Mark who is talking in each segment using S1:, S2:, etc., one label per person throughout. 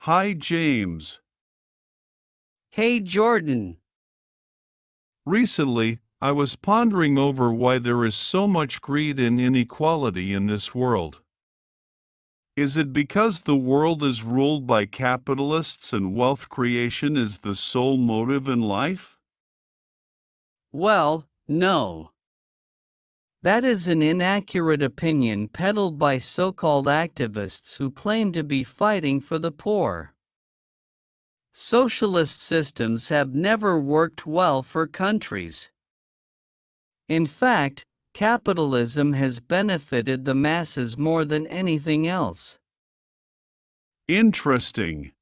S1: Hi, James.
S2: Hey Jordan.
S1: Recently, I was pondering over why there is so much greed and inequality in this world. Is it because the world is ruled by capitalists and wealth creation is the sole motive in life?
S2: Well, no. That is an inaccurate opinion peddled by so-called activists who claim to be fighting for the poor. Socialist systems have never worked well for countries. In fact, capitalism has benefited the masses more than anything else.
S1: Interesting.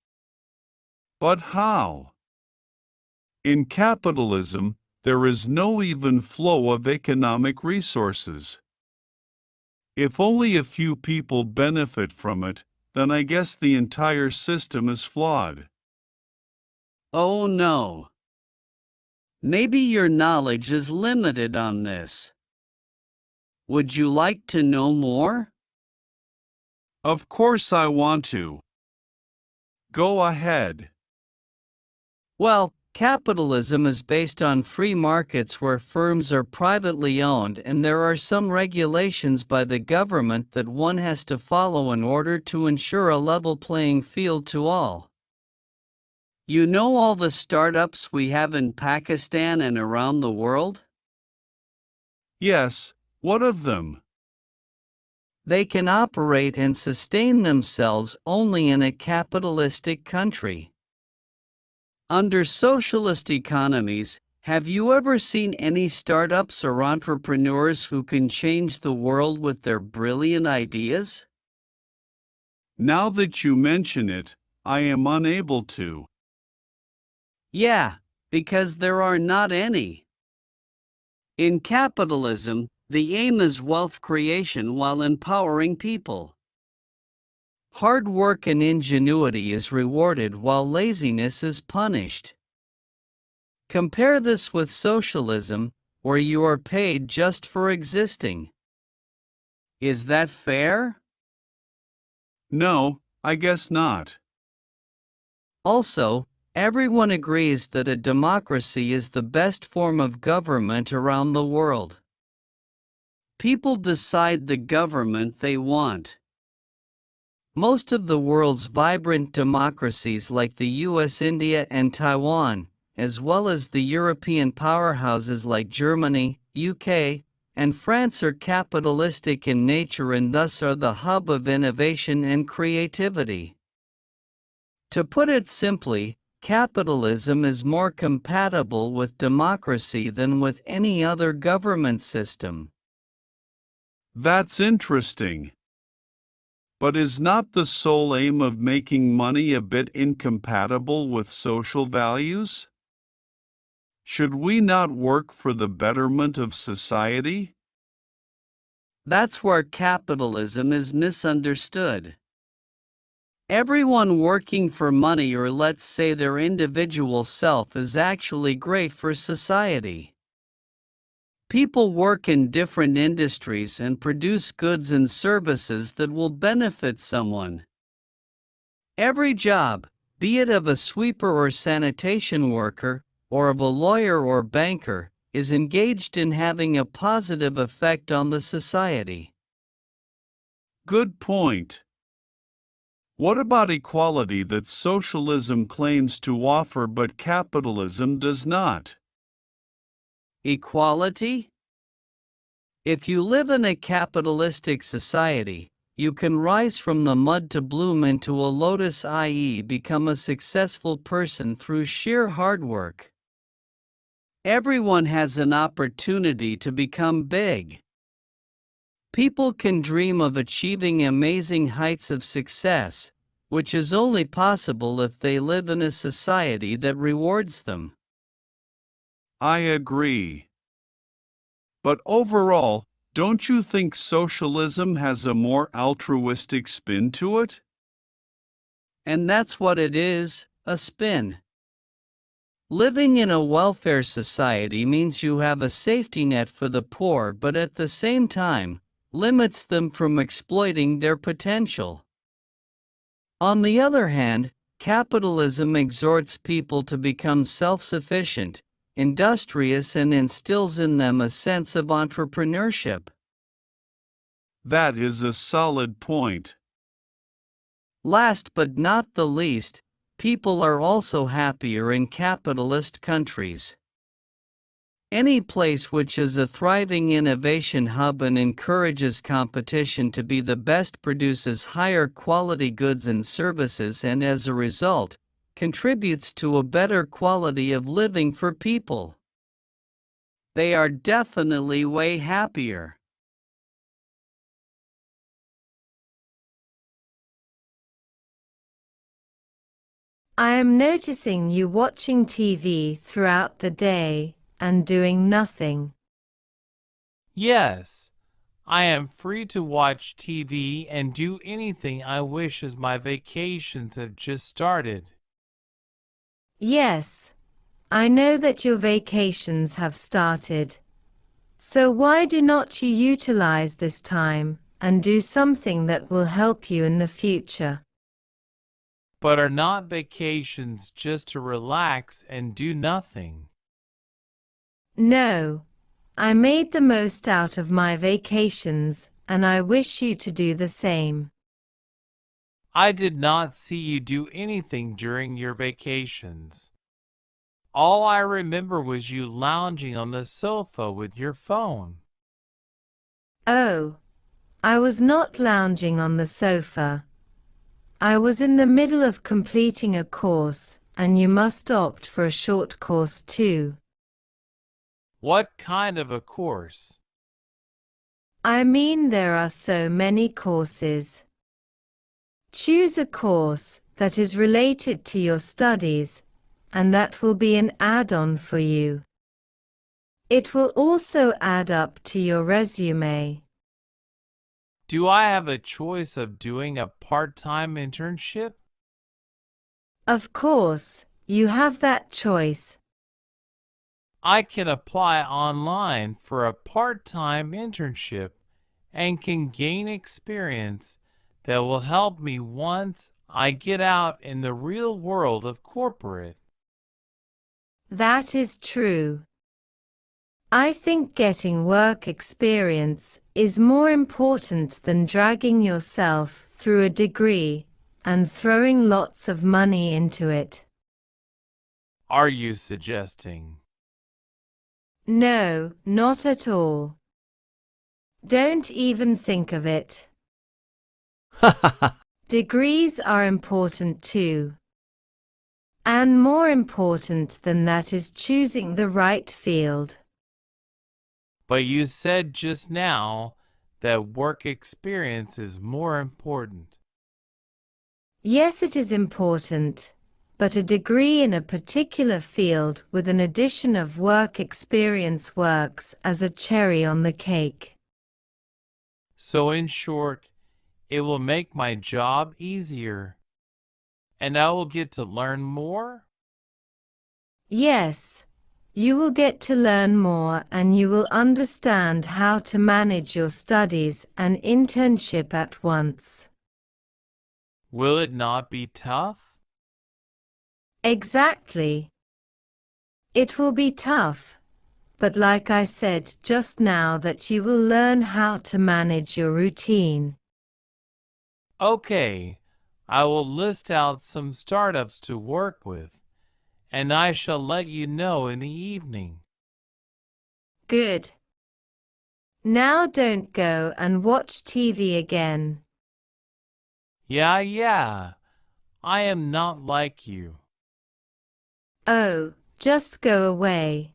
S1: But how? In capitalism, there is no even flow of economic resources. If only a few people benefit from it, then I guess the entire system is flawed.
S2: Oh no. Maybe your knowledge is limited on this. Would you like to know more?
S1: Of course I want to. Go ahead.
S2: Well, capitalism is based on free markets where firms are privately owned and there are some regulations by the government that one has to follow in order to ensure a level playing field to all. You know all the startups we have in Pakistan and around the world?
S1: Yes, what of them?
S2: They can operate and sustain themselves only in a capitalistic country. Under socialist economies, have you ever seen any startups or entrepreneurs who can change the world with their brilliant ideas?
S1: Now that you mention it, I am unable to.
S2: Yeah, because there are not any. In capitalism, the aim is wealth creation while empowering people. Hard work and ingenuity is rewarded while laziness is punished. Compare this with socialism, where you are paid just for existing. Is that fair?
S1: No, I guess not.
S2: Also, everyone agrees that a democracy is the best form of government around the world. People decide the government they want. Most of the world's vibrant democracies like the US, India, and Taiwan, as well as the European powerhouses like Germany, UK, and France are capitalistic in nature and thus are the hub of innovation and creativity. To put it simply, capitalism is more compatible with democracy than with any other government system.
S1: That's interesting. But is not the sole aim of making money a bit incompatible with social values? Should we not work for the betterment of society?
S2: That's where capitalism is misunderstood. Everyone working for money or let's say their individual self is actually great for society. People work in different industries and produce goods and services that will benefit someone. Every job, be it of a sweeper or sanitation worker, or of a lawyer or banker, is engaged in having a positive effect on the society.
S1: Good point. What about equality that socialism claims to offer but capitalism does not?
S2: Equality? If you live in a capitalistic society, you can rise from the mud to bloom into a lotus, i.e., become a successful person through sheer hard work. Everyone has an opportunity to become big. People can dream of achieving amazing heights of success, which is only possible if they live in a society that rewards them.
S1: I agree. But overall, don't you think socialism has a more altruistic spin to it?
S2: And that's what it is, a spin. Living in a welfare society means you have a safety net for the poor but at the same time, limits them from exploiting their potential. On the other hand, Capitalism exhorts people to become self-sufficient, industrious, and instills in them a sense of entrepreneurship.
S1: That is a solid point.
S2: Last but not the least, people are also happier in capitalist countries. Any place which is a thriving innovation hub and encourages competition to be the best produces higher quality goods and services, and as a result, contributes to a better quality of living for people. They are definitely way happier.
S3: I am noticing you watching TV throughout the day and doing nothing.
S4: Yes, I am free to watch TV and do anything I wish as my vacations have just started.
S3: Yes, I know that your vacations have started. So why do not you utilize this time and do something that will help you in the future?
S4: But are not vacations just to relax and do nothing?
S3: No, I made the most out of my vacations, and I wish you to do the same.
S4: I did not see you do anything during your vacations. All I remember was you lounging on the sofa with your phone.
S3: Oh, I was not lounging on the sofa. I was in the middle of completing a course, and you must opt for a short course too.
S4: What kind of a course?
S3: I mean, there are so many courses. Choose a course that is related to your studies, and that will be an add-on for you. It will also add up to your resume.
S4: Do I have a choice of doing a part-time internship?
S3: Of course, you have that choice.
S4: I can apply online for a part-time internship and can gain experience that will help me once I get out in the real world of corporate.
S3: That is true. I think getting work experience is more important than dragging yourself through a degree and throwing lots of money into it.
S4: Are you suggesting?
S3: No, not at all. Don't even think of it. Degrees are important too. And more important than that is choosing the right field.
S4: But you said just now that work experience is more important.
S3: Yes, it is important, but a degree in a particular field with an addition of work experience works as a cherry on the cake.
S4: So in short, it will make my job easier, and I will get to learn more?
S3: Yes, you will get to learn more and you will understand how to manage your studies and internship at once.
S4: Will it not be tough?
S3: Exactly. It will be tough, but like I said just now, that you will learn how to manage your routine.
S4: Okay, I will list out some startups to work with, and I shall let you know in the evening.
S3: Good. Now don't go and watch TV again.
S4: Yeah, I am not like you.
S3: Oh, just go away.